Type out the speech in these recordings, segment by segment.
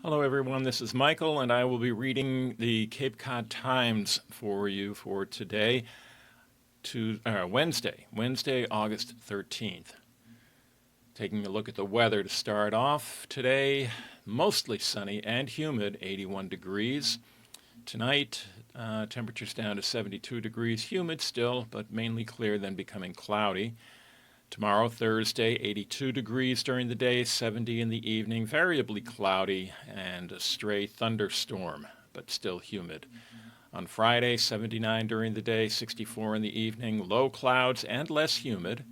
Hello, everyone. This is Michael, and I will be reading the Cape Cod Times for you for today, Wednesday, August 13th. Taking a look at the weather to start off today, mostly sunny and humid, 81 degrees. Tonight, temperatures down to 72 degrees, humid still, but mainly clear, then becoming cloudy. Tomorrow, Thursday, 82 degrees during the day, 70 in the evening, variably cloudy, and a stray thunderstorm, but still humid. On Friday, 79 during the day, 64 in the evening, low clouds and less humid.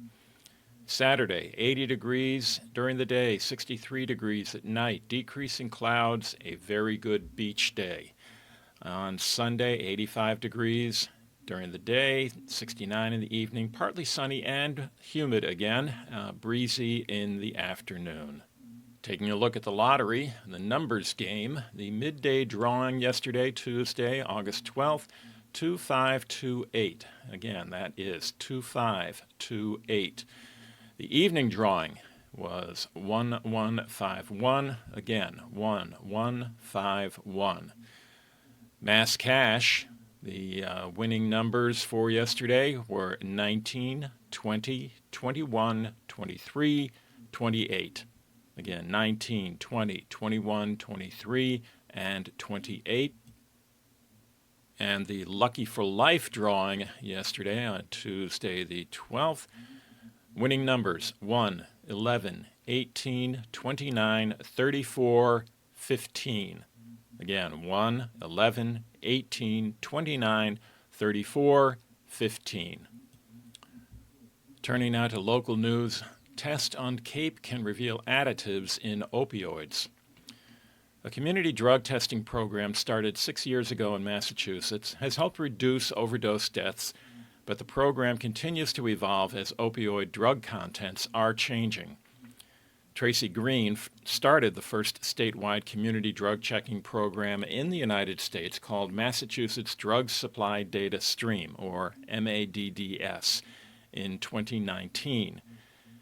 Saturday, 80 degrees during the day, 63 degrees at night, decreasing clouds, a very good beach day. On Sunday, 85 degrees during the day, 69 in the evening, partly sunny and humid again, breezy in the afternoon. Taking a look at the lottery, the numbers game, the midday drawing yesterday, Tuesday, August 12th, 2528. Again, that is 2528. The evening drawing was 1151. Again, 1151. Mass cash, the winning numbers for yesterday were 19, 20, 21, 23, 28. Again, 19, 20, 21, 23, and 28. And the Lucky for Life drawing yesterday on Tuesday the 12th, winning numbers 1, 11, 18, 29, 34, 15. Again, 1, 11, 18, 29, 34, 15. Turning now to local news, test on Cape can reveal additives in opioids. A community drug testing program started 6 years ago in Massachusetts has helped reduce overdose deaths, but the program continues to evolve as opioid drug contents are changing. Tracy Green started the first statewide community drug checking program in the United States called Massachusetts Drug Supply Data Stream, or MADDS, in 2019.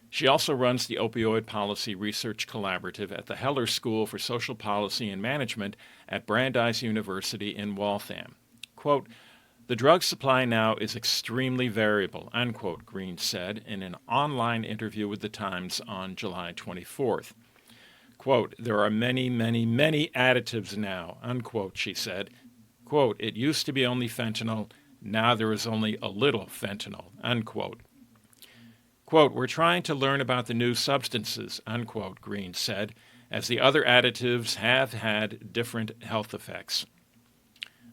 She also runs the Opioid Policy Research Collaborative at the Heller School for Social Policy and Management at Brandeis University in Waltham. Quote, "The drug supply now is extremely variable," unquote, Green said in an online interview with the Times on July 24th. Quote, "There are many, many, many additives now," unquote, she said. Quote, "It used to be only fentanyl, now there is only a little fentanyl," unquote. Quote, "We're trying to learn about the new substances," unquote, Green said, as the other additives have had different health effects.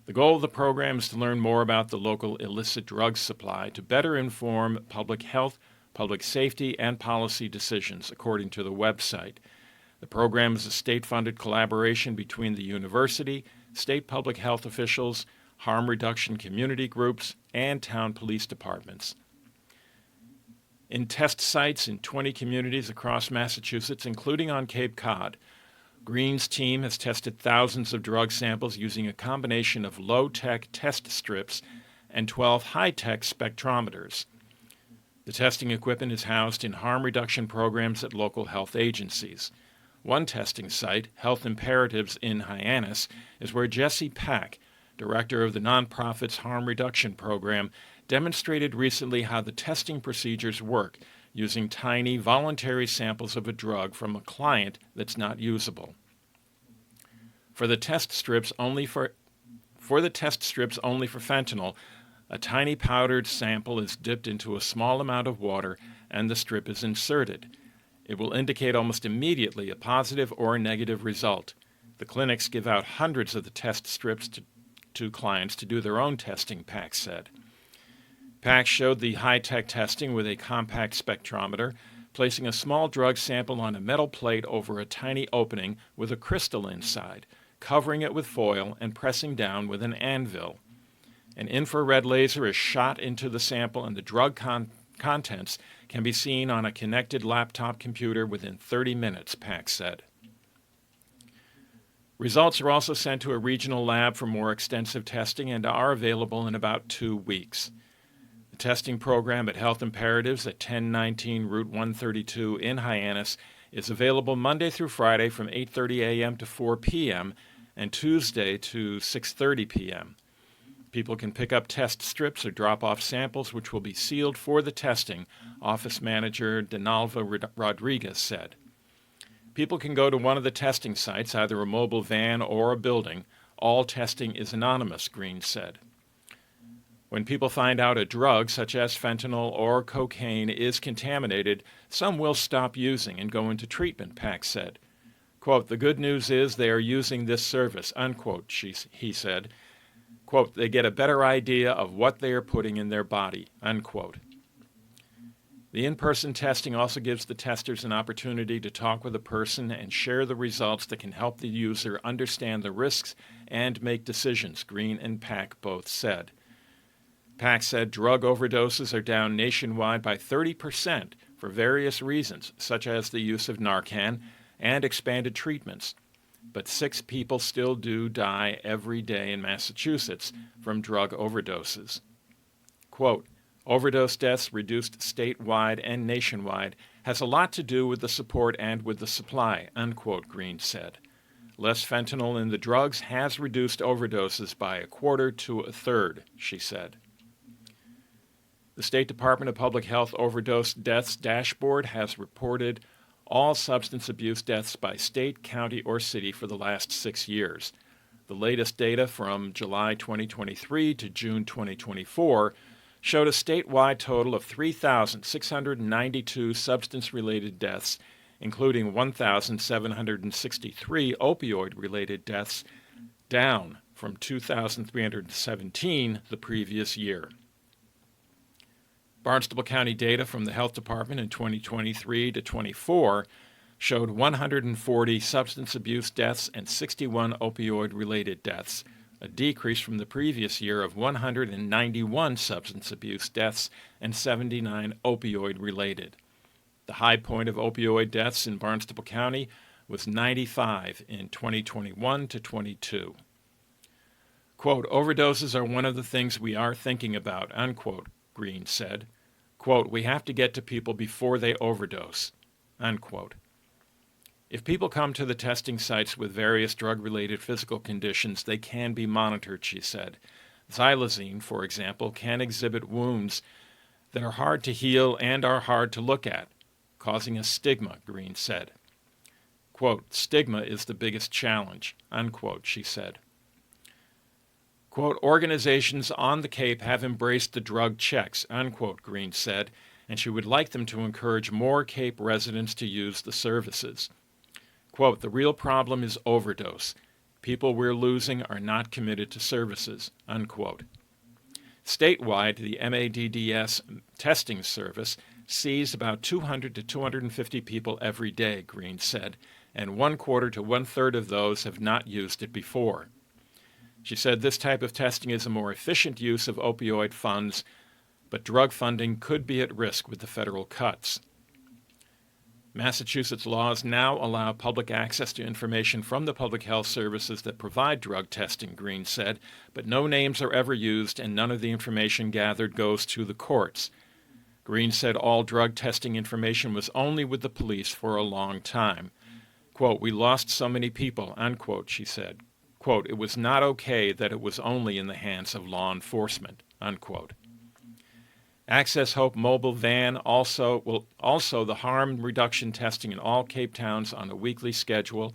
The goal of the program is to learn more about the local illicit drug supply to better inform public health, public safety, and policy decisions, according to the website. The program is a state-funded collaboration between the university, state public health officials, harm reduction community groups, and town police departments. In test sites in 20 communities across Massachusetts, including on Cape Cod, Green's team has tested thousands of drug samples using a combination of low-tech test strips and 12 high-tech spectrometers. The testing equipment is housed in harm reduction programs at local health agencies. One testing site, Health Imperatives in Hyannis, is where Jesse Pack, director of the nonprofit's harm reduction program, demonstrated recently how the testing procedures work using tiny voluntary samples of a drug from a client that's not usable. For the test strips only for fentanyl, a tiny powdered sample is dipped into a small amount of water and the strip is inserted. It will indicate almost immediately a positive or negative result. The clinics give out hundreds of the test strips to clients to do their own testing, Pack said. Pack showed the high-tech testing with a compact spectrometer, placing a small drug sample on a metal plate over a tiny opening with a crystal inside, covering it with foil and pressing down with an anvil. An infrared laser is shot into the sample and the drug contents can be seen on a connected laptop computer within 30 minutes, Pack said. Results are also sent to a regional lab for more extensive testing and are available in about 2 weeks. The testing program at Health Imperatives at 1019 Route 132 in Hyannis is available Monday through Friday from 8:30 a.m. to 4 p.m. and Tuesday to 6:30 p.m. People can pick up test strips or drop off samples which will be sealed for the testing, Office Manager Donalva Rodriguez said. People can go to one of the testing sites, either a mobile van or a building. All testing is anonymous, Green said. When people find out a drug, such as fentanyl or cocaine, is contaminated, some will stop using and go into treatment, Pack said. Quote, the good news is they are using this service, unquote, he said. Quote, they get a better idea of what they are putting in their body, unquote. The in-person testing also gives the testers an opportunity to talk with a person and share the results that can help the user understand the risks and make decisions, Green and Pack both said. Pack said drug overdoses are down nationwide by 30% for various reasons, such as the use of Narcan and expanded treatments. But 6 people still do die every day in Massachusetts from drug overdoses. Quote, overdose deaths reduced statewide and nationwide has a lot to do with the support and with the supply, unquote, Green said. Less fentanyl in the drugs has reduced overdoses by 1/4 to 1/3, she said. The State Department of Public Health Overdose Deaths Dashboard has reported all substance abuse deaths by state, county, or city for the last 6 years. The latest data from July 2023 to June 2024 showed a statewide total of 3,692 substance-related deaths, including 1,763 opioid-related deaths, down from 2,317 the previous year. Barnstable County data from the Health Department in 2023 to 24 showed 140 substance abuse deaths and 61 opioid-related deaths, a decrease from the previous year of 191 substance abuse deaths and 79 opioid-related. The high point of opioid deaths in Barnstable County was 95 in 2021 to 22. Quote, overdoses are one of the things we are thinking about, unquote, Green said. Quote, we have to get to people before they overdose, unquote. If people come to the testing sites with various drug-related physical conditions, they can be monitored, she said. Xylazine, for example, can exhibit wounds that are hard to heal and are hard to look at, causing a stigma, Green said. Quote, stigma is the biggest challenge, unquote, she said. Quote, organizations on the Cape have embraced the drug checks, unquote, Green said, and she would like them to encourage more Cape residents to use the services. Quote, the real problem is overdose. People we're losing are not committed to services, unquote. Statewide, the MADDS testing service sees about 200 to 250 people every day, Green said, and 1/4 to 1/3 of those have not used it before. She said this type of testing is a more efficient use of opioid funds, but drug funding could be at risk with the federal cuts. Massachusetts laws now allow public access to information from the public health services that provide drug testing, Green said, but no names are ever used and none of the information gathered goes to the courts. Green said all drug testing information was only with the police for a long time. Quote, we lost so many people, unquote, she said. Quote, it was not okay that it was only in the hands of law enforcement, unquote. Access Hope mobile van also the harm reduction testing in all Cape towns on a weekly schedule.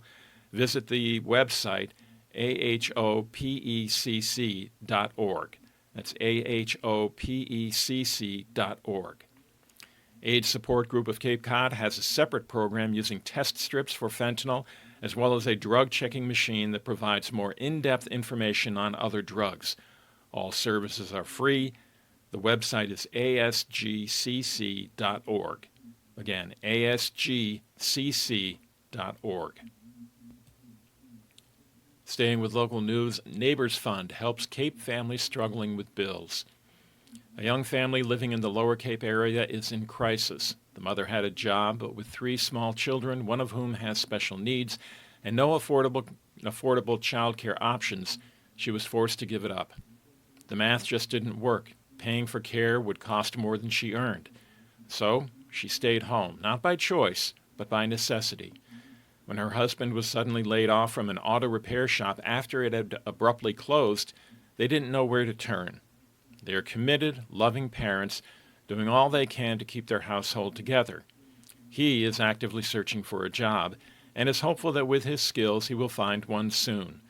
Visit the website ahopecc.org. That's ahopecc.org. AIDS Support Group of Cape Cod has a separate program using test strips for fentanyl, as well as a drug-checking machine that provides more in-depth information on other drugs. All services are free. The website is asgcc.org. Again, asgcc.org. Staying with local news, Neighbors Fund helps Cape families struggling with bills. A young family living in the Lower Cape area is in crisis. The mother had a job, but with 3 small children, one of whom has special needs, and no affordable child care options, she was forced to give it up. The math just didn't work. Paying for care would cost more than she earned. So she stayed home, not by choice, but by necessity. When her husband was suddenly laid off from an auto repair shop after it had abruptly closed, they didn't know where to turn. They are committed, loving parents, doing all they can to keep their household together. He is actively searching for a job and is hopeful that with his skills he will find one soon.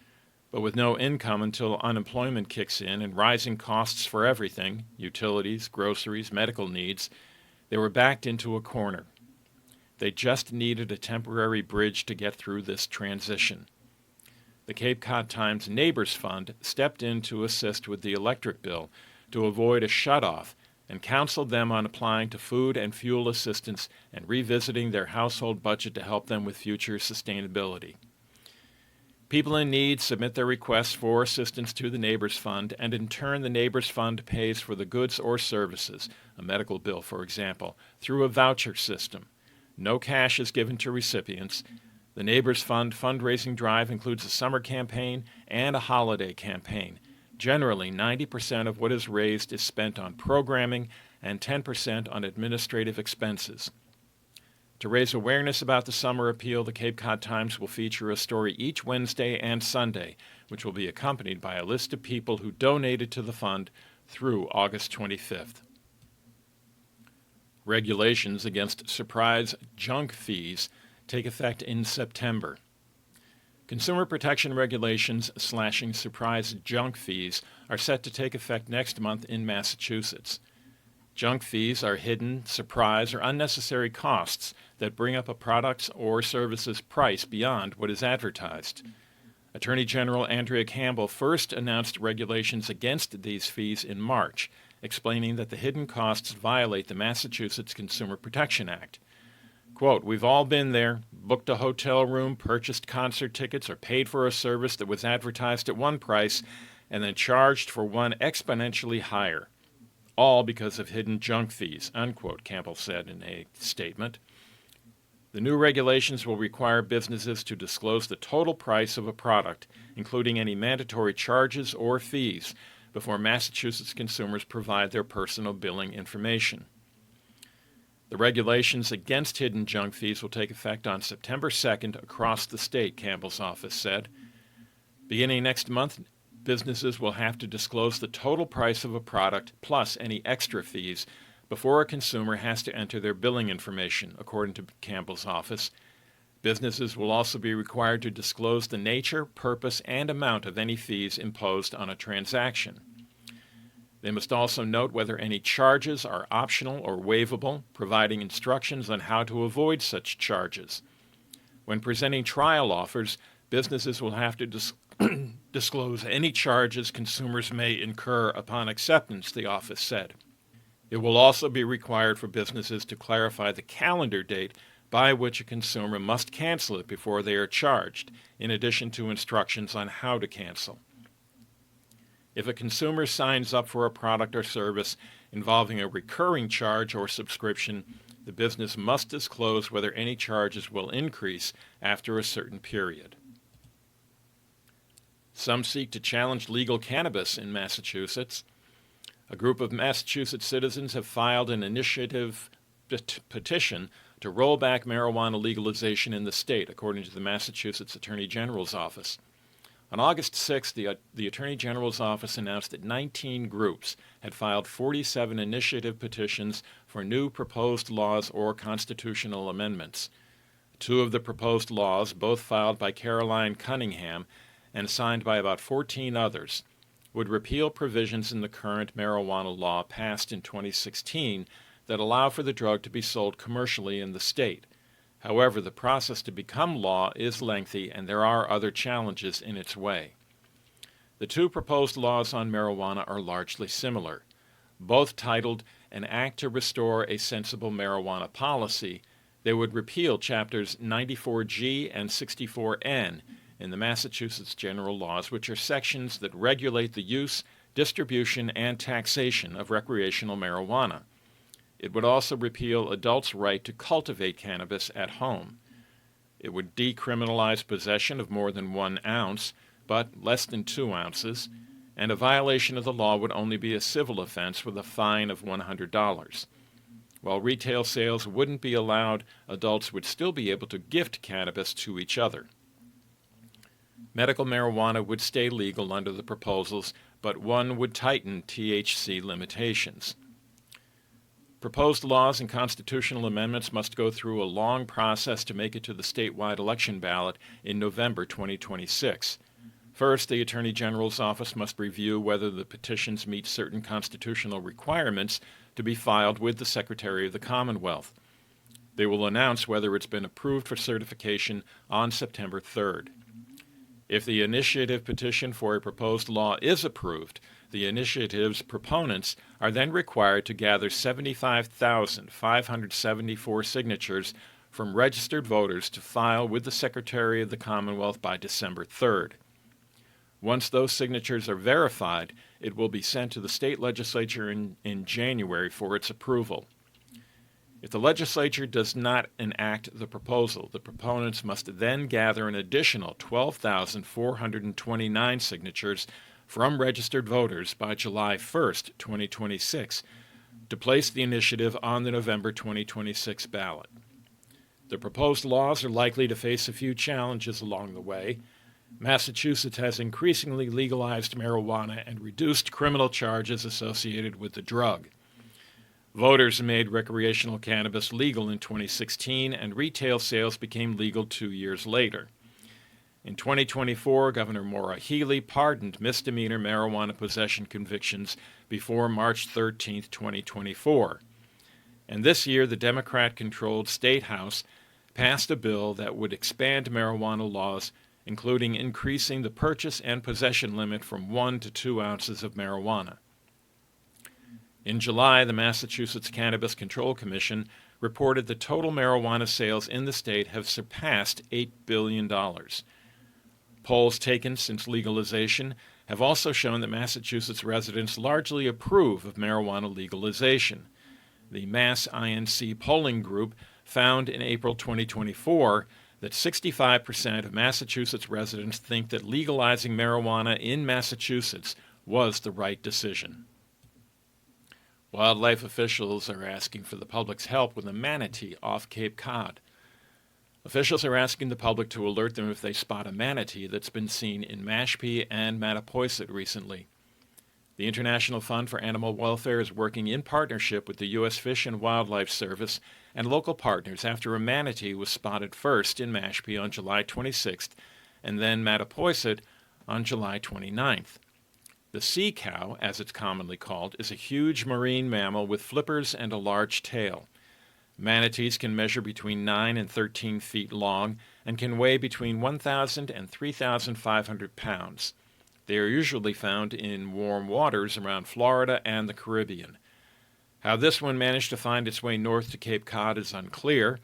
But with no income until unemployment kicks in and rising costs for everything, utilities, groceries, medical needs, they were backed into a corner. They just needed a temporary bridge to get through this transition. The Cape Cod Times Neighbors Fund stepped in to assist with the electric bill to avoid a shutoff and counseled them on applying to food and fuel assistance and revisiting their household budget to help them with future sustainability. People in need submit their requests for assistance to the Neighbors Fund, and in turn the Neighbors Fund pays for the goods or services, a medical bill for example, through a voucher system. No cash is given to recipients. The Neighbors Fund fundraising drive includes a summer campaign and a holiday campaign. Generally, 90% of what is raised is spent on programming and 10% on administrative expenses. To raise awareness about the summer appeal, the Cape Cod Times will feature a story each Wednesday and Sunday, which will be accompanied by a list of people who donated to the fund through August 25th. Regulations against surprise junk fees take effect in September. Consumer protection regulations slashing surprise junk fees are set to take effect next month in Massachusetts. Junk fees are hidden, surprise, or unnecessary costs that bring up a product's or service's price beyond what is advertised. Attorney General Andrea Campbell first announced regulations against these fees in March, explaining that the hidden costs violate the Massachusetts Consumer Protection Act. Quote, "We've all been there, booked a hotel room, purchased concert tickets, or paid for a service that was advertised at one price and then charged for one exponentially higher. All because of hidden junk fees," unquote, Campbell said in a statement. The new regulations will require businesses to disclose the total price of a product, including any mandatory charges or fees, before Massachusetts consumers provide their personal billing information. The regulations against hidden junk fees will take effect on September 2nd across the state, Campbell's office said. Beginning next month, businesses will have to disclose the total price of a product plus any extra fees before a consumer has to enter their billing information, according to Campbell's office. Businesses will also be required to disclose the nature, purpose, and amount of any fees imposed on a transaction. They must also note whether any charges are optional or waivable, providing instructions on how to avoid such charges. When presenting trial offers, businesses will have to disclose any charges consumers may incur upon acceptance, the office said. It will also be required for businesses to clarify the calendar date by which a consumer must cancel it before they are charged, in addition to instructions on how to cancel. If a consumer signs up for a product or service involving a recurring charge or subscription, the business must disclose whether any charges will increase after a certain period. Some seek to challenge legal cannabis in Massachusetts. A group of Massachusetts citizens have filed an initiative petition to roll back marijuana legalization in the state, according to the Massachusetts Attorney General's office. On August 6th, the Attorney General's office announced that 19 groups had filed 47 initiative petitions for new proposed laws or constitutional amendments. Two of the proposed laws, both filed by Caroline Cunningham and signed by about 14 others, would repeal provisions in the current marijuana law passed in 2016 that allow for the drug to be sold commercially in the state. However, the process to become law is lengthy, and there are other challenges in its way. The two proposed laws on marijuana are largely similar. Both titled An Act to Restore a Sensible Marijuana Policy, they would repeal Chapters 94G and 64N in the Massachusetts General Laws, which are sections that regulate the use, distribution, and taxation of recreational marijuana. It would also repeal adults' right to cultivate cannabis at home. It would decriminalize possession of more than 1 ounce, but less than 2 ounces, and a violation of the law would only be a civil offense with a fine of $100. While retail sales wouldn't be allowed, adults would still be able to gift cannabis to each other. Medical marijuana would stay legal under the proposals, but one would tighten THC limitations. Proposed laws and constitutional amendments must go through a long process to make it to the statewide election ballot in November 2026. First, the Attorney General's office must review whether the petitions meet certain constitutional requirements to be filed with the Secretary of the Commonwealth. They will announce whether it's been approved for certification on September 3rd. If the initiative petition for a proposed law is approved, the initiative's proponents are then required to gather 75,574 signatures from registered voters to file with the Secretary of the Commonwealth by December 3rd. Once those signatures are verified, it will be sent to the state legislature in January for its approval. If the legislature does not enact the proposal, the proponents must then gather an additional 12,429 signatures from registered voters by July 1st, 2026, to place the initiative on the November 2026 ballot. The proposed laws are likely to face a few challenges along the way. Massachusetts has increasingly legalized marijuana and reduced criminal charges associated with the drug. Voters made recreational cannabis legal in 2016, and retail sales became legal 2 years later. In 2024, Governor Maura Healey pardoned misdemeanor marijuana possession convictions before March 13, 2024. And this year, the Democrat-controlled State House passed a bill that would expand marijuana laws, including increasing the purchase and possession limit from 1 to 2 ounces of marijuana. In July, the Massachusetts Cannabis Control Commission reported that total marijuana sales in the state have surpassed $8 billion. Polls taken since legalization have also shown that Massachusetts residents largely approve of marijuana legalization. The Mass INC polling group found in April 2024 that 65% of Massachusetts residents think that legalizing marijuana in Massachusetts was the right decision. Wildlife officials are asking for the public's help with a manatee off Cape Cod. Officials are asking the public to alert them if they spot a manatee that's been seen in Mashpee and Mattapoisett recently. The International Fund for Animal Welfare is working in partnership with the U.S. Fish and Wildlife Service and local partners after a manatee was spotted first in Mashpee on July 26th and then Mattapoisett on July 29th. The sea cow, as it's commonly called, is a huge marine mammal with flippers and a large tail. Manatees can measure between 9 and 13 feet long and can weigh between 1,000 and 3,500 pounds. They are usually found in warm waters around Florida and the Caribbean. How this one managed to find its way north to Cape Cod is unclear.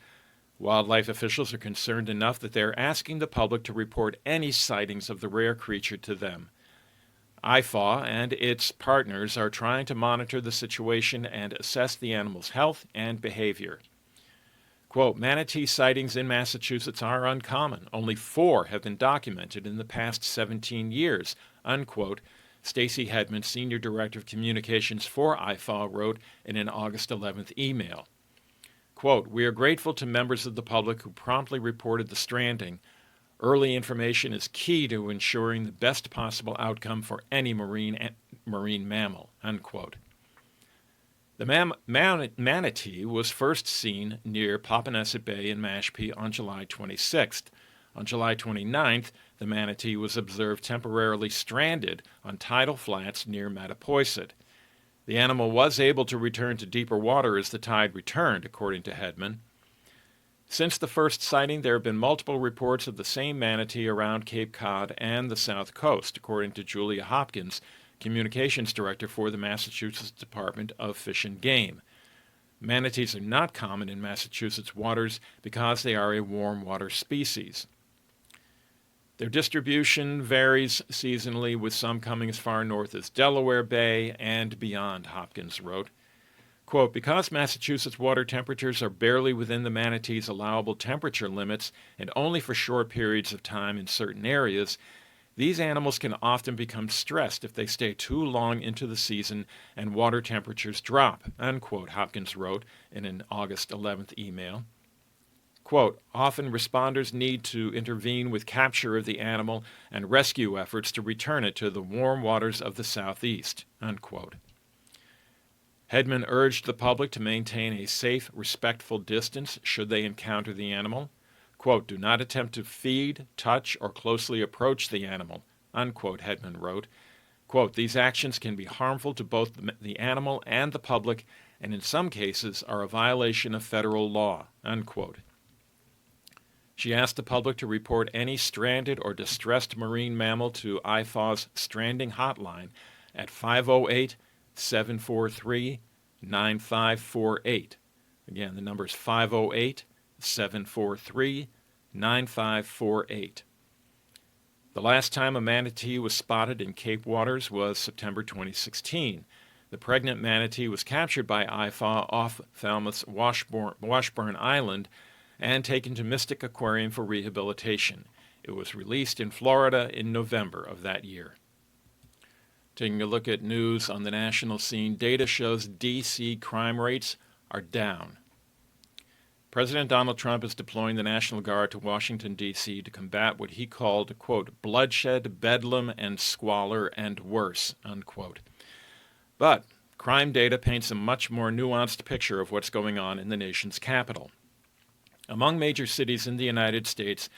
Wildlife officials are concerned enough that they're asking the public to report any sightings of the rare creature to them. IFAW and its partners are trying to monitor the situation and assess the animal's health and behavior. Quote, manatee sightings in Massachusetts are uncommon. Only 4 have been documented in the past 17 years, unquote, Stacy Hedman, Senior Director of Communications for IFAW, wrote in an August 11th email. Quote, we are grateful to members of the public who promptly reported the stranding. Early information is key to ensuring the best possible outcome for any marine mammal, unquote. The manatee was first seen near Popponesset Bay in Mashpee on July 26th. On July 29th, the manatee was observed temporarily stranded on tidal flats near Mattapoisett. The animal was able to return to deeper water as the tide returned, according to Hedman. Since the first sighting, there have been multiple reports of the same manatee around Cape Cod and the South Coast, according to Julia Hopkins, Communications Director for the Massachusetts Department of Fish and Game. Manatees are not common in Massachusetts waters because they are a warm water species. Their distribution varies seasonally, with some coming as far north as Delaware Bay and beyond, Hopkins wrote. Quote, because Massachusetts water temperatures are barely within the manatee's allowable temperature limits and only for short periods of time in certain areas, These animals can often become stressed if they stay too long into the season and water temperatures drop, unquote, Hopkins wrote in an August 11th email. Quote, often responders need to intervene with capture of the animal and rescue efforts to return it to the warm waters of the southeast, unquote. Hedman urged the public to maintain a safe, respectful distance should they encounter the animal. Quote, do not attempt to feed, touch, or closely approach the animal, unquote, Hedman wrote. Quote, these actions can be harmful to both the animal and the public, and in some cases are a violation of federal law, unquote. She asked the public to report any stranded or distressed marine mammal to IFAW's stranding hotline at 508-743-9548. Again, the number is 508-743-9548. The last time a manatee was spotted in Cape waters was September 2016. The pregnant manatee was captured by IFAW off Falmouth's Washburn Island and taken to Mystic Aquarium for rehabilitation. It was released in Florida in November of that year. Taking a look at news on the national scene, data shows D.C. crime rates are down. President Donald Trump is deploying the National Guard to Washington, D.C. to combat what he called, quote, bloodshed, bedlam, and squalor, and worse, unquote. But crime data paints a much more nuanced picture of what's going on in the nation's capital. Among major cities in the United States,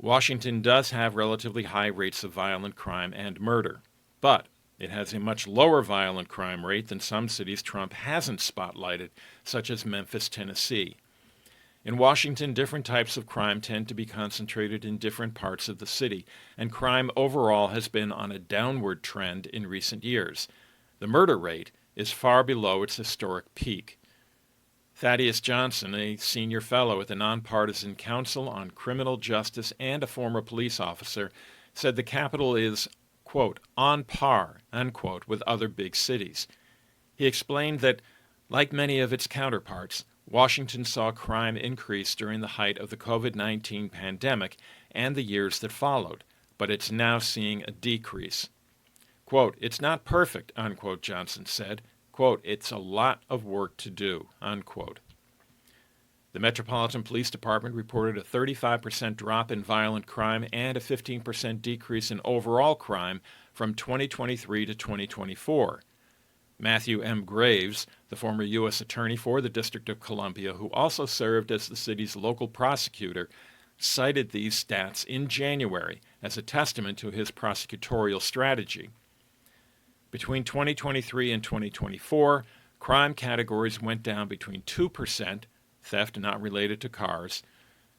Washington does have relatively high rates of violent crime and murder, but it has a much lower violent crime rate than some cities Trump hasn't spotlighted, such as Memphis, Tennessee. In Washington, different types of crime tend to be concentrated in different parts of the city, and crime overall has been on a downward trend in recent years. The murder rate is far below its historic peak. Thaddeus Johnson, a senior fellow at the Nonpartisan Council on Criminal Justice and a former police officer, said the capital is, quote, on par, unquote, with other big cities. He explained that, like many of its counterparts, Washington saw crime increase during the height of the COVID-19 pandemic and the years that followed, but it's now seeing a decrease. Quote, it's not perfect, unquote, Johnson said. Quote, it's a lot of work to do, unquote. The Metropolitan Police Department reported a 35% drop in violent crime and a 15% decrease in overall crime from 2023 to 2024. Matthew M. Graves, the former U.S. Attorney for the District of Columbia, who also served as the city's local prosecutor, cited these stats in January as a testament to his prosecutorial strategy. Between 2023 and 2024, crime categories went down between 2%, theft not related to cars,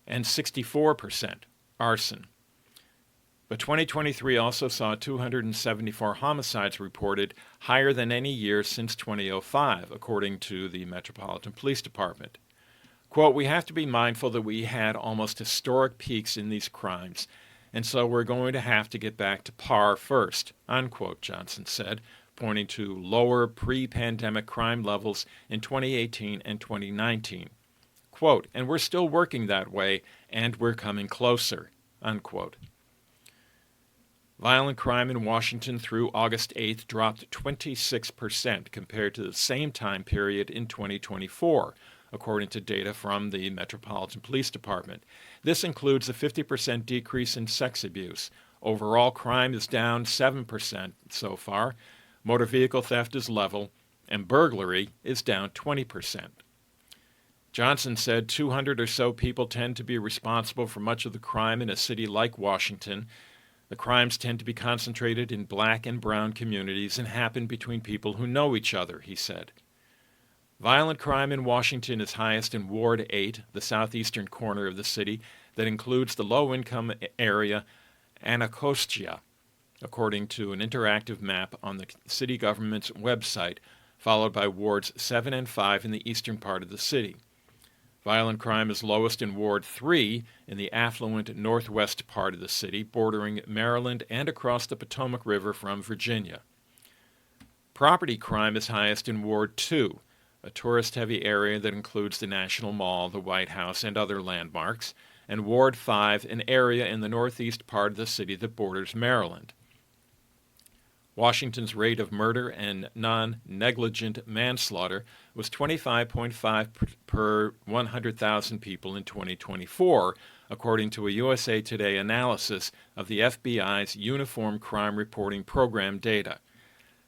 and 64%, arson. But 2023 also saw 274 homicides reported, higher than any year since 2005, according to the Metropolitan Police Department. Quote, we have to be mindful that we had almost historic peaks in these crimes, and so we're going to have to get back to par first, unquote, Johnson said, pointing to lower pre-pandemic crime levels in 2018 and 2019. Quote, and we're still working that way, and we're coming closer, unquote. Violent crime in Washington through August 8th dropped 26% compared to the same time period in 2024, according to data from the Metropolitan Police Department. This includes a 50% decrease in sex abuse. Overall crime is down 7% so far. Motor vehicle theft is level, and burglary is down 20%. Johnson said 200 or so people tend to be responsible for much of the crime in a city like Washington. The crimes tend to be concentrated in black and brown communities and happen between people who know each other, he said. Violent crime in Washington is highest in Ward 8, the southeastern corner of the city, that includes the low-income area Anacostia, according to an interactive map on the city government's website, followed by Wards 7 and 5 in the eastern part of the city. Violent crime is lowest in Ward 3 in the affluent northwest part of the city, bordering Maryland and across the Potomac River from Virginia. Property crime is highest in Ward 2, a tourist-heavy area that includes the National Mall, the White House, and other landmarks, and Ward 5, an area in the northeast part of the city that borders Maryland. Washington's rate of murder and non-negligent manslaughter was 25.5 per 100,000 people in 2024, according to a USA Today analysis of the FBI's Uniform Crime Reporting Program data.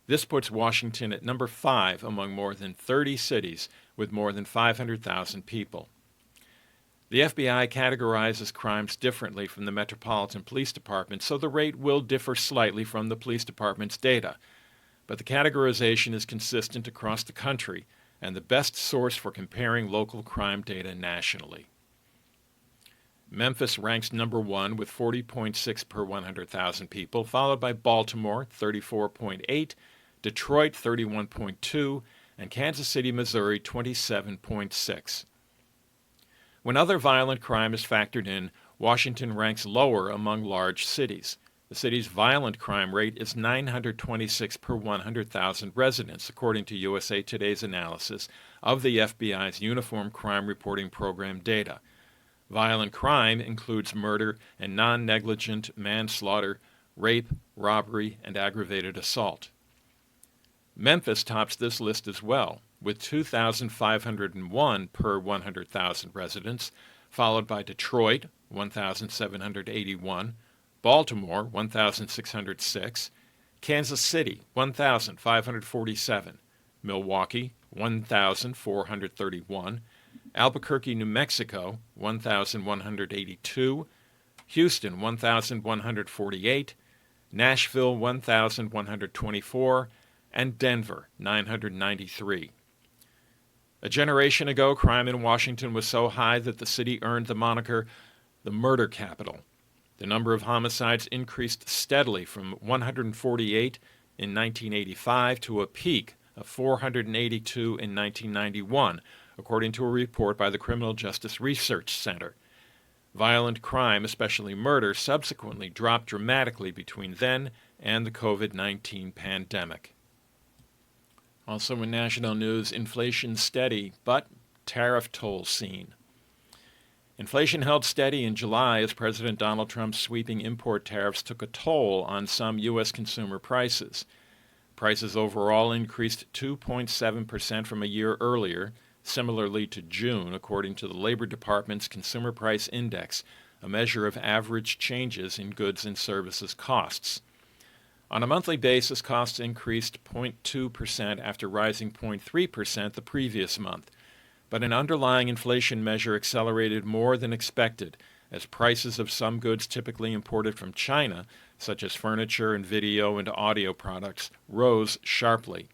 This puts Washington at number 5 among more than 30 cities with more than 500,000 people. The FBI categorizes crimes differently from the Metropolitan Police Department, so the rate will differ slightly from the police department's data. But the categorization is consistent across the country and the best source for comparing local crime data nationally. Memphis ranks number 1 with 40.6 per 100,000 people, followed by Baltimore, 34.8, Detroit, 31.2, and Kansas City, Missouri, 27.6. When other violent crime is factored in, Washington ranks lower among large cities. The city's violent crime rate is 926 per 100,000 residents, according to USA Today's analysis of the FBI's Uniform Crime Reporting Program data. Violent crime includes murder and non-negligent manslaughter, rape, robbery, and aggravated assault. Memphis tops this list as well, with 2,501 per 100,000 residents, followed by Detroit, 1,781, Baltimore, 1,606, Kansas City, 1,547, Milwaukee, 1,431, Albuquerque, New Mexico, 1,182, Houston, 1,148, Nashville, 1,124, and Denver, 993. A generation ago, crime in Washington was so high that the city earned the moniker the murder capital. The number of homicides increased steadily from 148 in 1985 to a peak of 482 in 1991, according to a report by the Criminal Justice Research Center. Violent crime, especially murder, subsequently dropped dramatically between then and the COVID-19 pandemic. Also in national news, inflation steady, but tariff toll seen. Inflation held steady in July as President Donald Trump's sweeping import tariffs took a toll on some U.S. consumer prices. Prices overall increased 2.7% from a year earlier, similarly to June, according to the Labor Department's Consumer Price Index, a measure of average changes in goods and services costs. On a monthly basis, costs increased 0.2% after rising 0.3% the previous month. But an underlying inflation measure accelerated more than expected, as prices of some goods typically imported from China, such as furniture and video and audio products, rose sharply.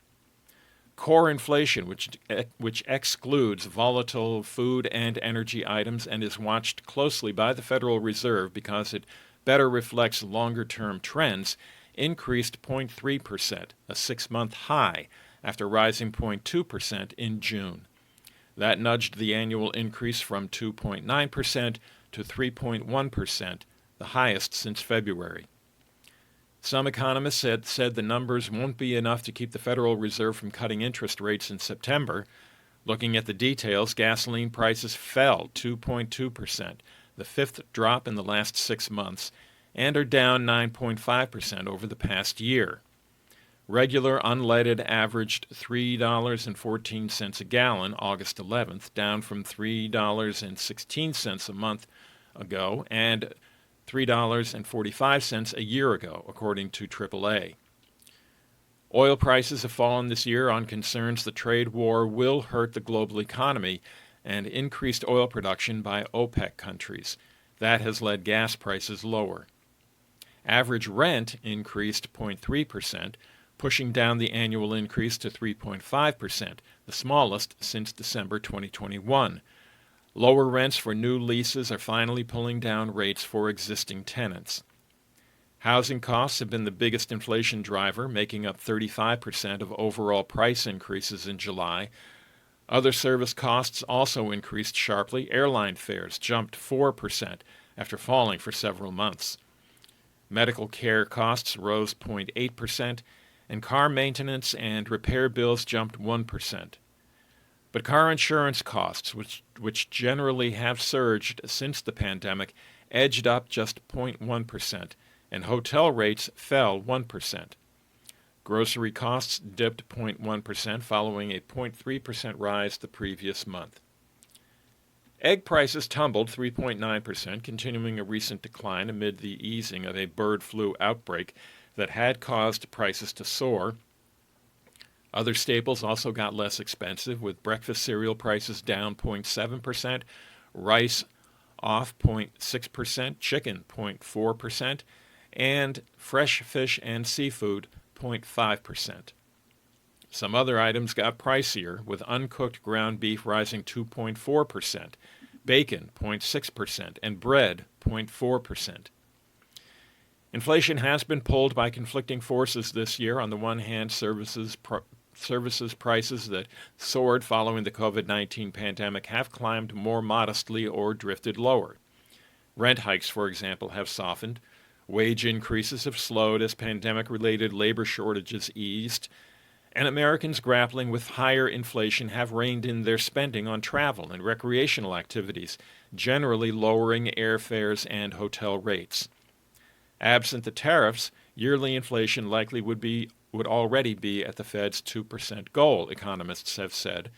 Core inflation, which excludes volatile food and energy items and is watched closely by the Federal Reserve because it better reflects longer-term trends, increased 0.3%, a 6-month high, after rising 0.2% in June. That nudged the annual increase from 2.9% to 3.1%, the highest since February. Some economists said the numbers won't be enough to keep the Federal Reserve from cutting interest rates in September. Looking at the details, gasoline prices fell 2.2%, the 5th drop in the last 6 months, and are down 9.5% over the past year. Regular unleaded averaged $3.14 a gallon August 11th, down from $3.16 a month ago and $3.45 a year ago, according to AAA. Oil prices have fallen this year on concerns the trade war will hurt the global economy and increased oil production by OPEC countries. That has led gas prices lower. Average rent increased 0.3%, pushing down the annual increase to 3.5%, the smallest since December 2021. Lower rents for new leases are finally pulling down rates for existing tenants. Housing costs have been the biggest inflation driver, making up 35% of overall price increases in July. Other service costs also increased sharply. Airline fares jumped 4% after falling for several months. Medical care costs rose 0.8%, and car maintenance and repair bills jumped 1%. But car insurance costs, which generally have surged since the pandemic, edged up just 0.1%, and hotel rates fell 1%. Grocery costs dipped 0.1% following a 0.3% rise the previous month. Egg prices tumbled 3.9%, continuing a recent decline amid the easing of a bird flu outbreak that had caused prices to soar. Other staples also got less expensive, with breakfast cereal prices down 0.7%, rice off 0.6%, chicken 0.4%, and fresh fish and seafood 0.5%. Some other items got pricier, with uncooked ground beef rising 2.4%, bacon 0.6%, and bread 0.4%. Inflation has been pulled by conflicting forces this year. On the one hand, services prices that soared following the COVID-19 pandemic have climbed more modestly or drifted lower. Rent hikes, for example, have softened. Wage increases have slowed as pandemic-related labor shortages eased. And Americans grappling with higher inflation have reined in their spending on travel and recreational activities, generally lowering airfares and hotel rates. Absent the tariffs, yearly inflation likely would already be at the Fed's 2% goal, economists have said.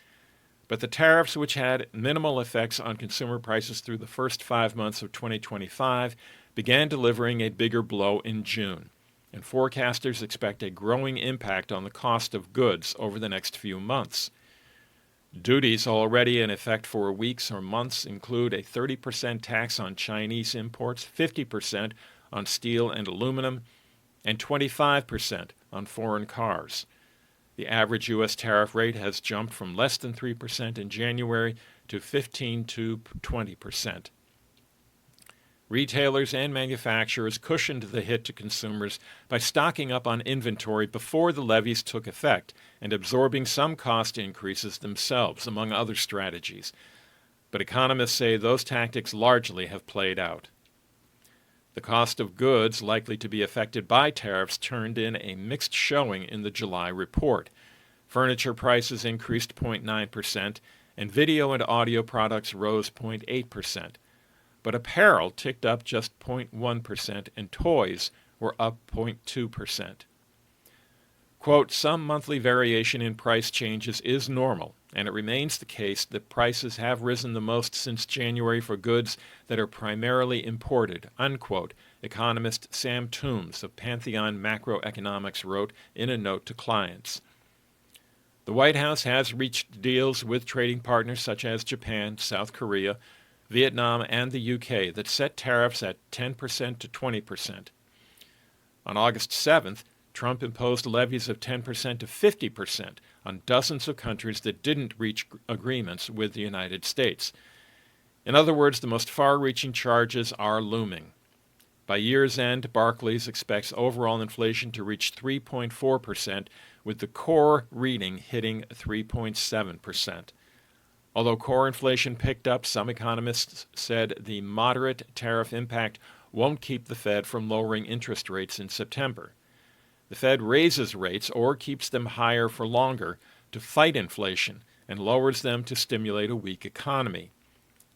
But the tariffs, which had minimal effects on consumer prices through the first 5 months of 2025, began delivering a bigger blow in June, and forecasters expect a growing impact on the cost of goods over the next few months. Duties already in effect for weeks or months include a 30% tax on Chinese imports, 50% on steel and aluminum, and 25% on foreign cars. The average U.S. tariff rate has jumped from less than 3% in January to 15 to 20%. Retailers and manufacturers cushioned the hit to consumers by stocking up on inventory before the levies took effect and absorbing some cost increases themselves, among other strategies. But economists say those tactics largely have played out. The cost of goods likely to be affected by tariffs turned in a mixed showing in the July report. Furniture prices increased 0.9%, and video and audio products rose 0.8%. But apparel ticked up just 0.1%, and toys were up 0.2%. Quote, some monthly variation in price changes is normal, and it remains the case that prices have risen the most since January for goods that are primarily imported, unquote, economist Sam Toombs of Pantheon Macroeconomics wrote in a note to clients. The White House has reached deals with trading partners such as Japan, South Korea, Vietnam, and the UK that set tariffs at 10% to 20%. On August 7th, Trump imposed levies of 10% to 50% on dozens of countries that didn't reach agreements with the United States. In other words, the most far-reaching charges are looming. By year's end, Barclays expects overall inflation to reach 3.4%, with the core reading hitting 3.7%. Although core inflation picked up, some economists said the moderate tariff impact won't keep the Fed from lowering interest rates in September. The Fed raises rates or keeps them higher for longer to fight inflation and lowers them to stimulate a weak economy.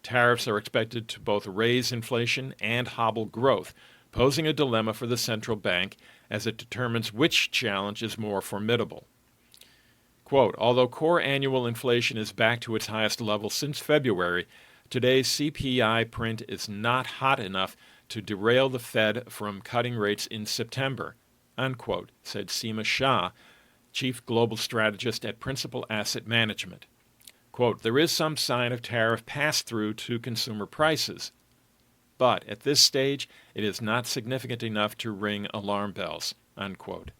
Tariffs are expected to both raise inflation and hobble growth, posing a dilemma for the central bank as it determines which challenge is more formidable. Quote, although core annual inflation is back to its highest level since February, today's CPI print is not hot enough to derail the Fed from cutting rates in September, unquote, said Seema Shah, chief global strategist at Principal Asset Management. Quote, there is some sign of tariff pass-through to consumer prices, but at this stage it is not significant enough to ring alarm bells, unquote.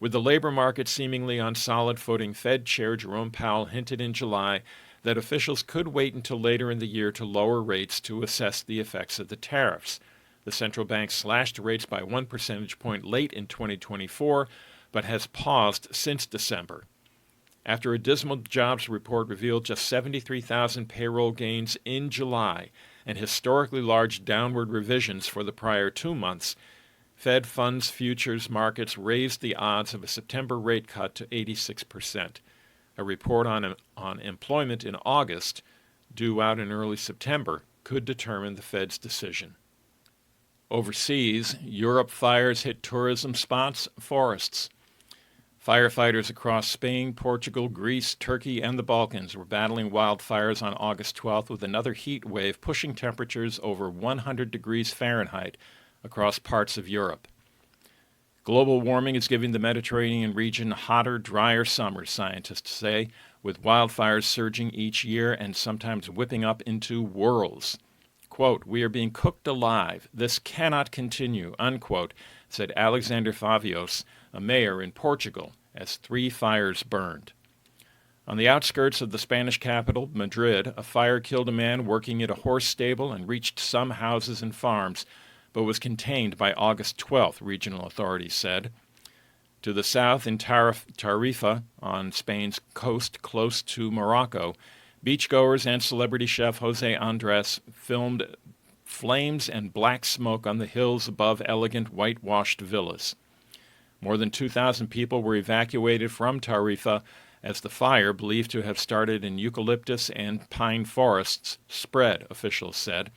With the labor market seemingly on solid footing, Fed Chair Jerome Powell hinted in July that officials could wait until later in the year to lower rates to assess the effects of the tariffs. The central bank slashed rates by 1 percentage point late in 2024, but has paused since December. After a dismal jobs report revealed just 73,000 payroll gains in July and historically large downward revisions for the prior 2 months, Fed funds futures markets raised the odds of a September rate cut to 86%. A report on employment in August, due out in early September, could determine the Fed's decision. Overseas, Europe fires hit tourism spots, forests. Firefighters across Spain, Portugal, Greece, Turkey, and the Balkans were battling wildfires on August 12th with another heat wave pushing temperatures over 100 degrees Fahrenheit across parts of Europe. Global warming is giving the Mediterranean region hotter, drier summers, scientists say, with wildfires surging each year and sometimes whipping up into whirls. Quote, "We are being cooked alive. This cannot continue," unquote, said Alexander Favios, a mayor in Portugal, as 3 fires burned. On the outskirts of the Spanish capital, Madrid, a fire killed a man working at a horse stable and reached some houses and farms, but was contained by August 12th, regional authorities said. To the south, in Tarifa, on Spain's coast close to Morocco, beachgoers and celebrity chef Jose Andres filmed flames and black smoke on the hills above elegant whitewashed villas. More than 2,000 people were evacuated from Tarifa as the fire, believed to have started in eucalyptus and pine forests, spread, officials said.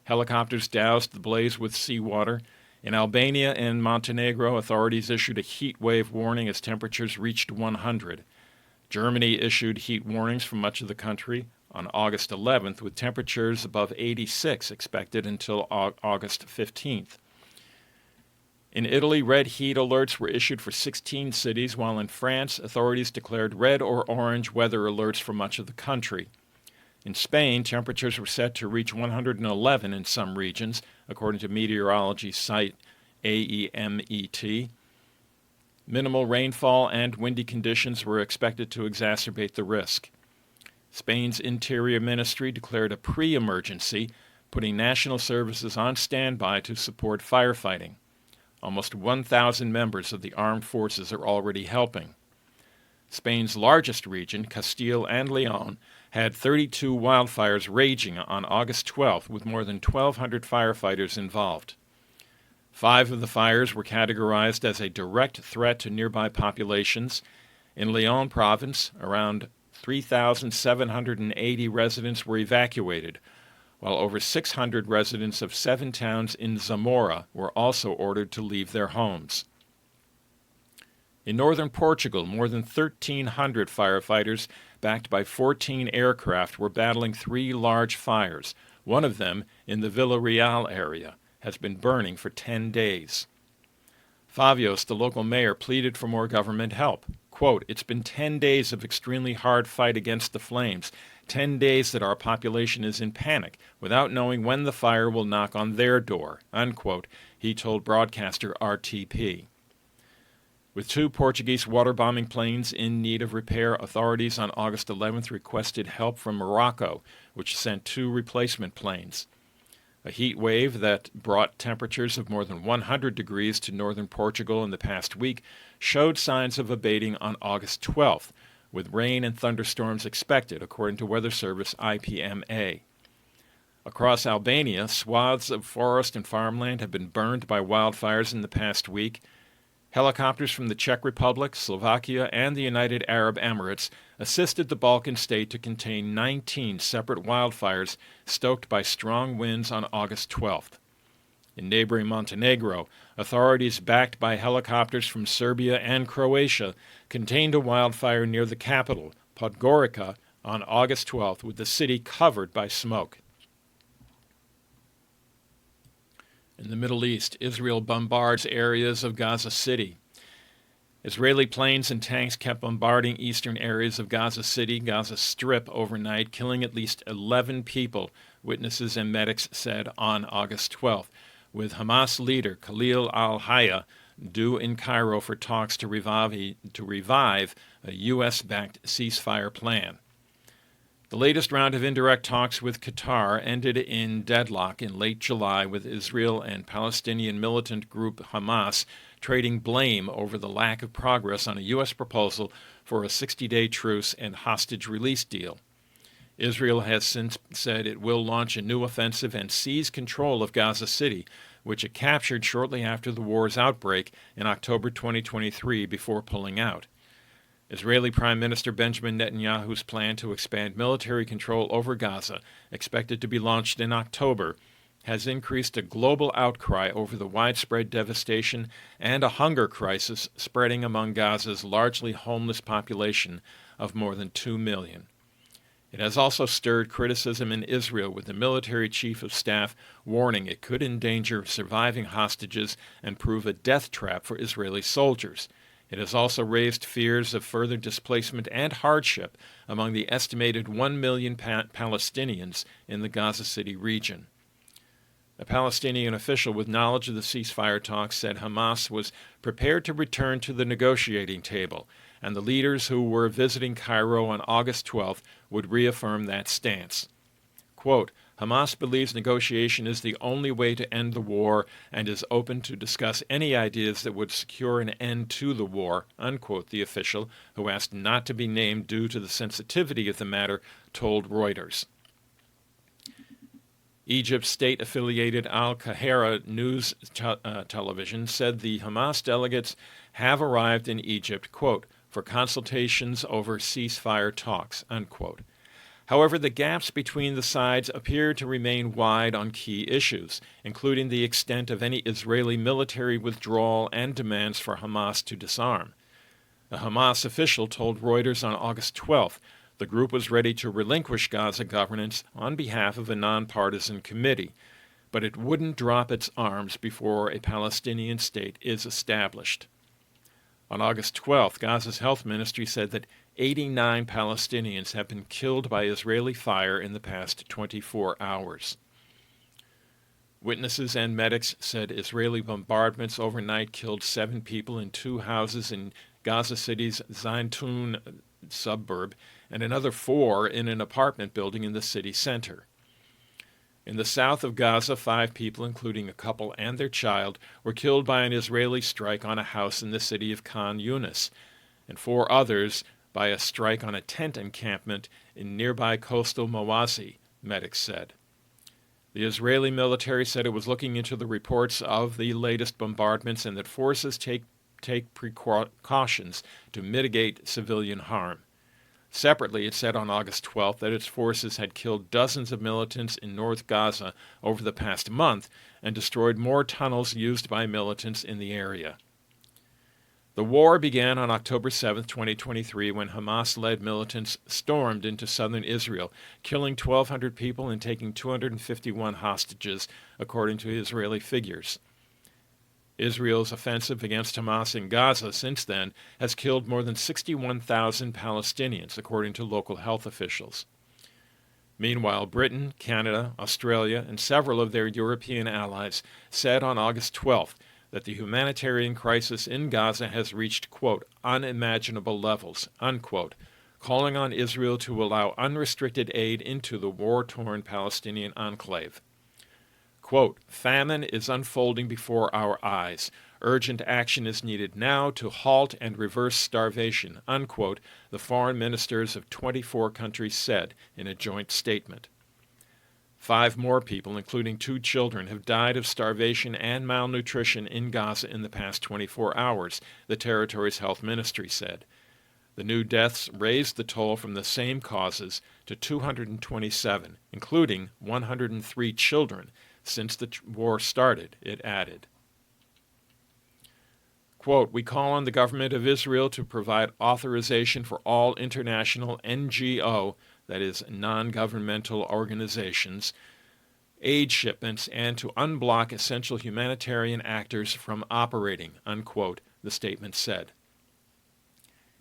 Helicopters doused the blaze with seawater. In Albania and Montenegro, authorities issued a heat wave warning as temperatures reached 100. Germany issued heat warnings for much of the country on August 11th, with temperatures above 86 expected until August 15th. In Italy, red heat alerts were issued for 16 cities, while in France, authorities declared red or orange weather alerts for much of the country. In Spain, temperatures were set to reach 111 in some regions, according to meteorology site AEMET. Minimal rainfall and windy conditions were expected to exacerbate the risk. Spain's Interior Ministry declared a pre-emergency, putting national services on standby to support firefighting. Almost 1,000 members of the armed forces are already helping. Spain's largest region, Castile and Leon, had 32 wildfires raging on August 12th, with more than 1,200 firefighters involved. 5 of the fires were categorized as a direct threat to nearby populations. In Leon province, around 3,780 residents were evacuated, while over 600 residents of 7 towns in Zamora were also ordered to leave their homes. In northern Portugal, more than 1,300 firefighters, backed by 14 aircraft, were battling 3 large fires. One of them, in the Vila Real area, has been burning for 10 days. Favios, the local mayor, pleaded for more government help. Quote, "It's been 10 days of extremely hard fight against the flames, 10 days that our population is in panic, without knowing when the fire will knock on their door," unquote, he told broadcaster RTP. With 2 Portuguese water-bombing planes in need of repair, authorities on August 11th requested help from Morocco, which sent 2 replacement planes. A heat wave that brought temperatures of more than 100 degrees to northern Portugal in the past week showed signs of abating on August 12th, with rain and thunderstorms expected, according to Weather Service IPMA. Across Albania, swaths of forest and farmland have been burned by wildfires in the past week. Helicopters from the Czech Republic, Slovakia, and the United Arab Emirates assisted the Balkan state to contain 19 separate wildfires stoked by strong winds on August 12th. In neighboring Montenegro, authorities backed by helicopters from Serbia and Croatia contained a wildfire near the capital, Podgorica, on August 12th, with the city covered by smoke. In the Middle East, Israel bombards areas of Gaza City. Israeli planes and tanks kept bombarding eastern areas of Gaza City, Gaza Strip, overnight, killing at least 11 people, witnesses and medics said on August 12th, with Hamas leader Khalil al-Hayya due in Cairo for talks to revive a U.S.-backed ceasefire plan. The latest round of indirect talks with Qatar ended in deadlock in late July, with Israel and Palestinian militant group Hamas trading blame over the lack of progress on a U.S. proposal for a 60-day truce and hostage release deal. Israel has since said it will launch a new offensive and seize control of Gaza City, which it captured shortly after the war's outbreak in October 2023 before pulling out. Israeli Prime Minister Benjamin Netanyahu's plan to expand military control over Gaza, expected to be launched in October, has increased a global outcry over the widespread devastation and a hunger crisis spreading among Gaza's largely homeless population of more than 2 million. It has also stirred criticism in Israel, with the military chief of staff warning it could endanger surviving hostages and prove a death trap for Israeli soldiers. It has also raised fears of further displacement and hardship among the estimated 1 million Palestinians in the Gaza City region. A Palestinian official with knowledge of the ceasefire talks said Hamas was prepared to return to the negotiating table, and the leaders who were visiting Cairo on August 12th would reaffirm that stance. Quote, Hamas believes negotiation is the only way to end the war and is open to discuss any ideas that would secure an end to the war, unquote, the official, who asked not to be named due to the sensitivity of the matter, told Reuters. Egypt's state-affiliated Al-Qahira news television said the Hamas delegates have arrived in Egypt, quote, for consultations over ceasefire talks, unquote. However, the gaps between the sides appear to remain wide on key issues, including the extent of any Israeli military withdrawal and demands for Hamas to disarm. A Hamas official told Reuters on August 12th the group was ready to relinquish Gaza governance on behalf of a nonpartisan committee, but it wouldn't drop its arms before a Palestinian state is established. On August 12th, Gaza's health ministry said that 89 Palestinians have been killed by Israeli fire in the past 24 hours. Witnesses and medics said Israeli bombardments overnight killed 7 people in 2 houses in Gaza City's Zaitun suburb and another 4 in an apartment building in the city center. In the south of Gaza, 5 people, including a couple and their child, were killed by an Israeli strike on a house in the city of Khan Yunis, and 4 others by a strike on a tent encampment in nearby coastal Mawazi, medics said. The Israeli military said it was looking into the reports of the latest bombardments and that forces take precautions to mitigate civilian harm. Separately, it said on August 12th that its forces had killed dozens of militants in North Gaza over the past month and destroyed more tunnels used by militants in the area. The war began on October 7, 2023, when Hamas-led militants stormed into southern Israel, killing 1,200 people and taking 251 hostages, according to Israeli figures. Israel's offensive against Hamas in Gaza since then has killed more than 61,000 Palestinians, according to local health officials. Meanwhile, Britain, Canada, Australia, and several of their European allies said on August 12th that the humanitarian crisis in Gaza has reached, quote, unimaginable levels, unquote, calling on Israel to allow unrestricted aid into the war-torn Palestinian enclave. Quote, famine is unfolding before our eyes. Urgent action is needed now to halt and reverse starvation, unquote, the foreign ministers of 24 countries said in a joint statement. 5 more people, including 2 children, have died of starvation and malnutrition in Gaza in the past 24 hours, the territory's health ministry said. The new deaths raised the toll from the same causes to 227, including 103 children, since the war started, it added. Quote, we call on the government of Israel to provide authorization for all international NGO, that is, non-governmental organizations, aid shipments, and to unblock essential humanitarian actors from operating, unquote, the statement said.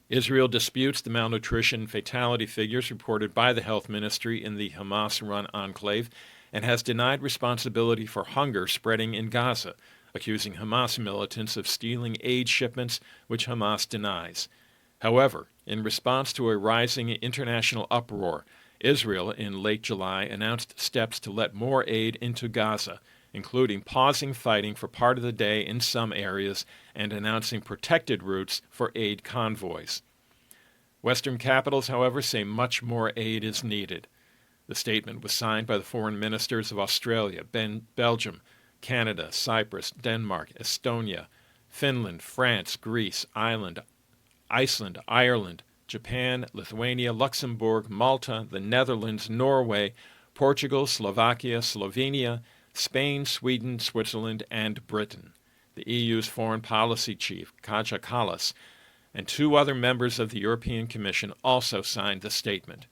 Israel disputes the malnutrition fatality figures reported by the health ministry in the Hamas-run enclave and has denied responsibility for hunger spreading in Gaza, accusing Hamas militants of stealing aid shipments, which Hamas denies. However, in response to a rising international uproar, Israel in late July announced steps to let more aid into Gaza, including pausing fighting for part of the day in some areas and announcing protected routes for aid convoys. Western capitals, however, say much more aid is needed. The statement was signed by the foreign ministers of Australia, Belgium, Canada, Cyprus, Denmark, Estonia, Finland, France, Greece, Ireland, Iceland, Ireland, Japan, Lithuania, Luxembourg, Malta, the Netherlands, Norway, Portugal, Slovakia, Slovenia, Spain, Sweden, Switzerland, and Britain. The EU's foreign policy chief, Kaja Kallas, and 2 other members of the European Commission also signed the statement.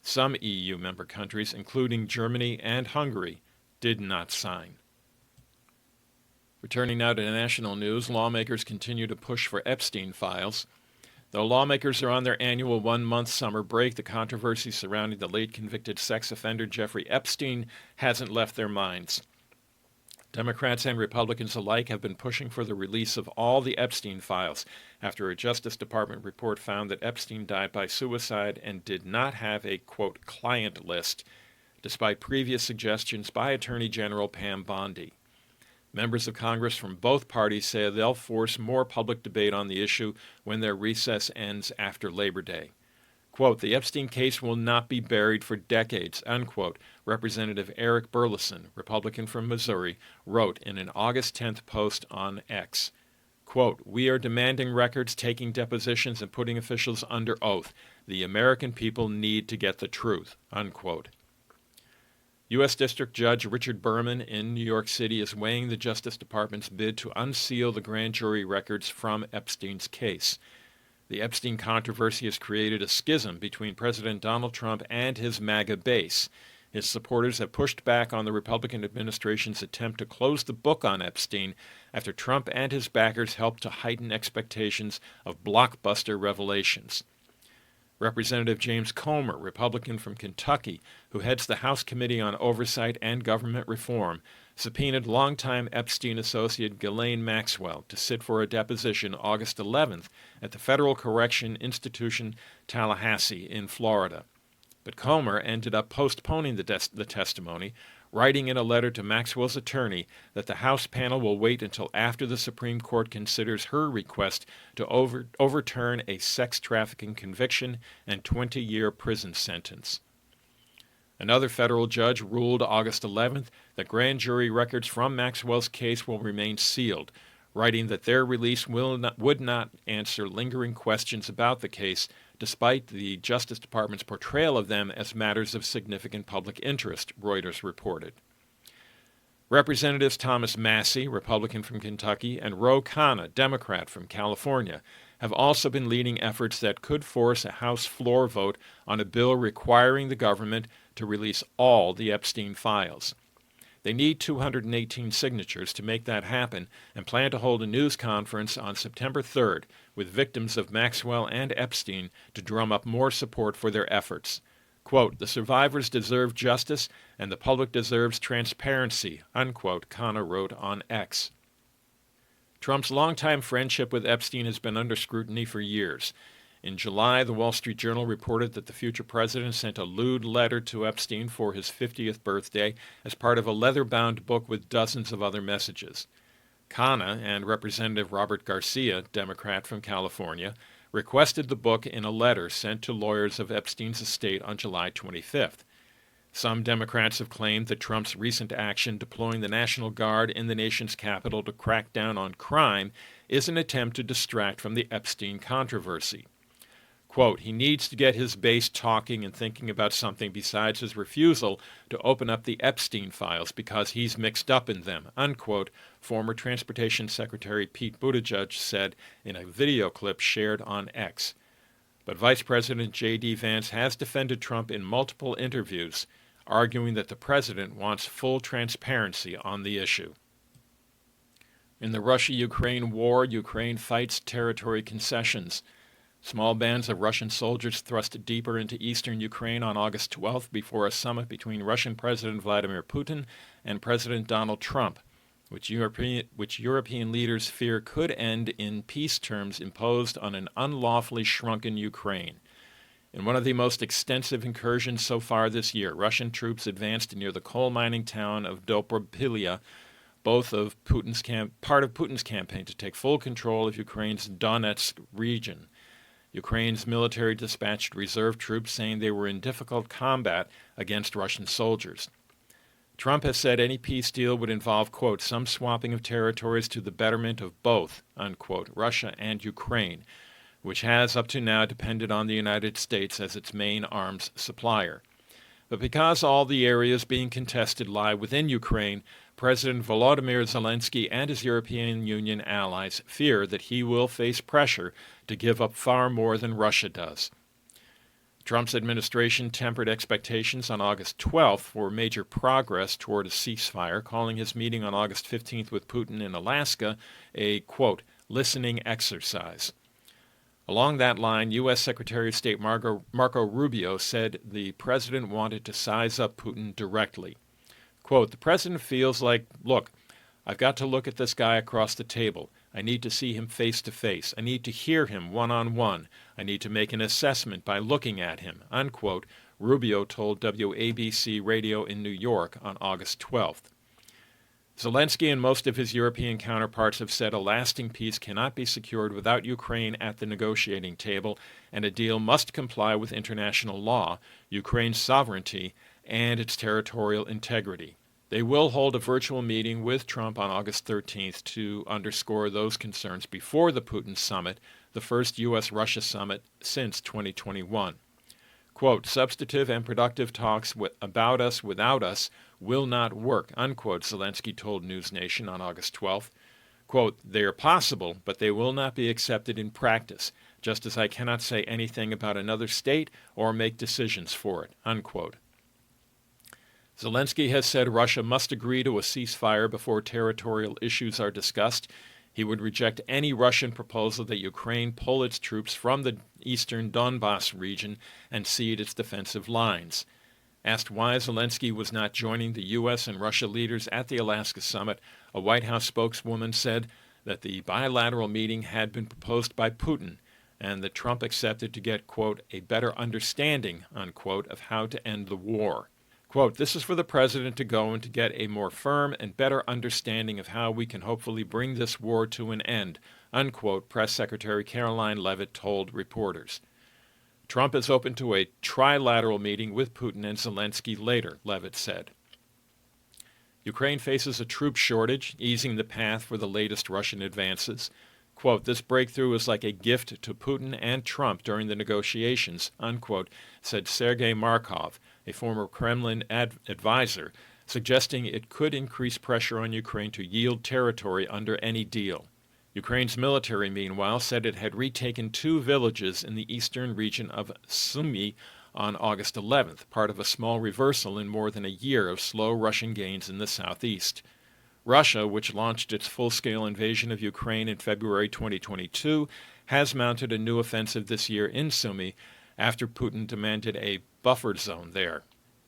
Some EU member countries, including Germany and Hungary, did not sign. Returning now to national news, lawmakers continue to push for Epstein files. Though lawmakers are on their annual 1-month summer break, the controversy surrounding the late convicted sex offender Jeffrey Epstein hasn't left their minds. Democrats and Republicans alike have been pushing for the release of all the Epstein files after a Justice Department report found that Epstein died by suicide and did not have a, quote, client list, despite previous suggestions by Attorney General Pam Bondi. Members of Congress from both parties say they'll force more public debate on the issue when their recess ends after Labor Day. Quote, the Epstein case will not be buried for decades, unquote, Representative Eric Burleson, Republican from Missouri, wrote in an August 10th post on X. Quote, we are demanding records, taking depositions, and putting officials under oath. The American people need to get the truth, unquote. U.S. District Judge Richard Berman in New York City is weighing the Justice Department's bid to unseal the grand jury records from Epstein's case. The Epstein controversy has created a schism between President Donald Trump and his MAGA base. His supporters have pushed back on the Republican administration's attempt to close the book on Epstein after Trump and his backers helped to heighten expectations of blockbuster revelations. Representative James Comer, Republican from Kentucky, who heads the House Committee on Oversight and Government Reform, subpoenaed longtime Epstein associate Ghislaine Maxwell to sit for a deposition August 11th at the Federal Correction Institution, Tallahassee, in Florida. But Comer ended up postponing the testimony, writing in a letter to Maxwell's attorney that the House panel will wait until after the Supreme Court considers her request to overturn a sex trafficking conviction and 20-year prison sentence. Another federal judge ruled August 11th that grand jury records from Maxwell's case will remain sealed, writing that their release would not answer lingering questions about the case, despite the Justice Department's portrayal of them as matters of significant public interest, Reuters reported. Representatives Thomas Massie, Republican from Kentucky, and Ro Khanna, Democrat from California, have also been leading efforts that could force a House floor vote on a bill requiring the government to release all the Epstein files. They need 218 signatures to make that happen and plan to hold a news conference on September 3rd with victims of Maxwell and Epstein to drum up more support for their efforts. Quote, the survivors deserve justice and the public deserves transparency, unquote, Khanna wrote on X. Trump's longtime friendship with Epstein has been under scrutiny for years. In July, the Wall Street Journal reported that the future president sent a lewd letter to Epstein for his 50th birthday as part of a leather-bound book with dozens of other messages. Khanna and Representative Robert Garcia, Democrat from California, requested the book in a letter sent to lawyers of Epstein's estate on July 25th. Some Democrats have claimed that Trump's recent action deploying the National Guard in the nation's capital to crack down on crime is an attempt to distract from the Epstein controversy. Quote, he needs to get his base talking and thinking about something besides his refusal to open up the Epstein files because he's mixed up in them, unquote, former Transportation Secretary Pete Buttigieg said in a video clip shared on X. But Vice President J.D. Vance has defended Trump in multiple interviews, arguing that the president wants full transparency on the issue. In the Russia-Ukraine war, Ukraine fights territory concessions. Small bands of Russian soldiers thrust deeper into eastern Ukraine on August 12th before a summit between Russian President Vladimir Putin and President Donald Trump, which European leaders fear could end in peace terms imposed on an unlawfully shrunken Ukraine. In one of the most extensive incursions so far this year, Russian troops advanced near the coal mining town of Dobropilya, part of Putin's campaign to take full control of Ukraine's Donetsk region. Ukraine's military dispatched reserve troops saying they were in difficult combat against Russian soldiers. Trump has said any peace deal would involve, quote, some swapping of territories to the betterment of both, unquote, Russia and Ukraine. which has up to now depended on the United States as its main arms supplier. But because all the areas being contested lie within Ukraine, President Volodymyr Zelensky and his European Union allies fear that he will face pressure to give up far more than Russia does. Trump's administration tempered expectations on August 12th for major progress toward a ceasefire, calling his meeting on August 15th with Putin in Alaska a, quote, listening exercise. Along that line, U.S. Secretary of State Marco Rubio said the president wanted to size up Putin directly. Quote, the president feels like, look, I've got to look at this guy across the table. I need to see him face to face. I need to hear him one-on-one. I need to make an assessment by looking at him, unquote, Rubio told WABC Radio in New York on August 12th. Zelensky and most of his European counterparts have said a lasting peace cannot be secured without Ukraine at the negotiating table, and a deal must comply with international law, Ukraine's sovereignty, and its territorial integrity. They will hold a virtual meeting with Trump on August 13th to underscore those concerns before the Putin summit, the first U.S.-Russia summit since 2021. Quote, substantive and productive talks about us without us will not work, unquote, Zelensky told News Nation on August 12th. Quote, they are possible, but they will not be accepted in practice, just as I cannot say anything about another state or make decisions for it, unquote. Zelensky has said Russia must agree to a ceasefire before territorial issues are discussed. He would reject any Russian proposal that Ukraine pull its troops from the eastern Donbas region and cede its defensive lines. Asked why Zelensky was not joining the U.S. and Russia leaders at the Alaska summit, a White House spokeswoman said that the bilateral meeting had been proposed by Putin and that Trump accepted to get, quote, a better understanding, unquote, of how to end the war. Quote, this is for the president to go and to get a more firm and better understanding of how we can hopefully bring this war to an end, unquote, Press Secretary Caroline Leavitt told reporters. Trump is open to a trilateral meeting with Putin and Zelensky later, Leavitt said. Ukraine faces a troop shortage, easing the path for the latest Russian advances. Quote, this breakthrough is like a gift to Putin and Trump during the negotiations, unquote, said Sergei Markov, a former Kremlin advisor, suggesting it could increase pressure on Ukraine to yield territory under any deal. Ukraine's military, meanwhile, said it had retaken 2 villages in the eastern region of Sumy on August 11th, part of a small reversal in more than a year of slow Russian gains in the southeast. Russia, which launched its full-scale invasion of Ukraine in February 2022, has mounted a new offensive this year in Sumy after Putin demanded a buffer zone there.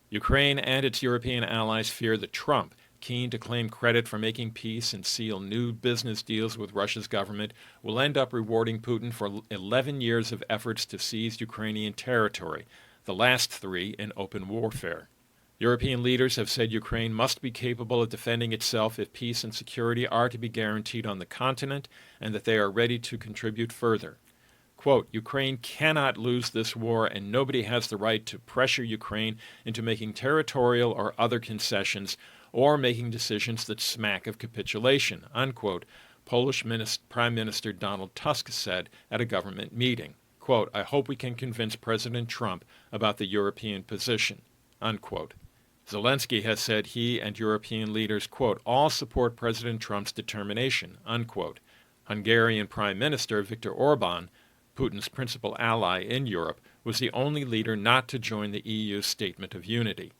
Ukraine and its European allies fear that Trump, keen to claim credit for making peace and seal new business deals with Russia's government, will end up rewarding Putin for 11 years of efforts to seize Ukrainian territory, the last 3 in open warfare. European leaders have said Ukraine must be capable of defending itself if peace and security are to be guaranteed on the continent, and that they are ready to contribute further. Quote, Ukraine cannot lose this war, and nobody has the right to pressure Ukraine into making territorial or other concessions or making decisions that smack of capitulation, unquote, Polish Prime Minister Donald Tusk said at a government meeting. Quote, I hope we can convince President Trump about the European position, unquote. Zelensky has said he and European leaders, quote, all support President Trump's determination, unquote. Hungarian Prime Minister Viktor Orban, Putin's principal ally in Europe, was the only leader not to join the EU's Statement of Unity.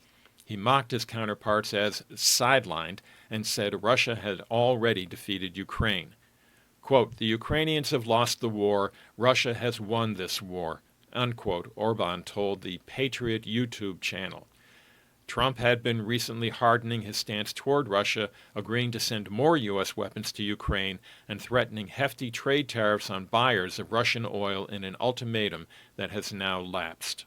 He mocked his counterparts as sidelined and said Russia had already defeated Ukraine. Quote, the Ukrainians have lost the war. Russia has won this war, unquote, Orban told the Patriot YouTube channel. Trump had been recently hardening his stance toward Russia, agreeing to send more U.S. weapons to Ukraine and threatening hefty trade tariffs on buyers of Russian oil in an ultimatum that has now lapsed.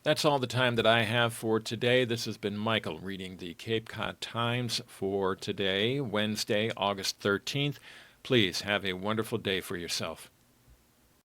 That's all the time that I have for today. This has been Michael reading the Cape Cod Times for today, Wednesday, August 13th. Please have a wonderful day for yourself.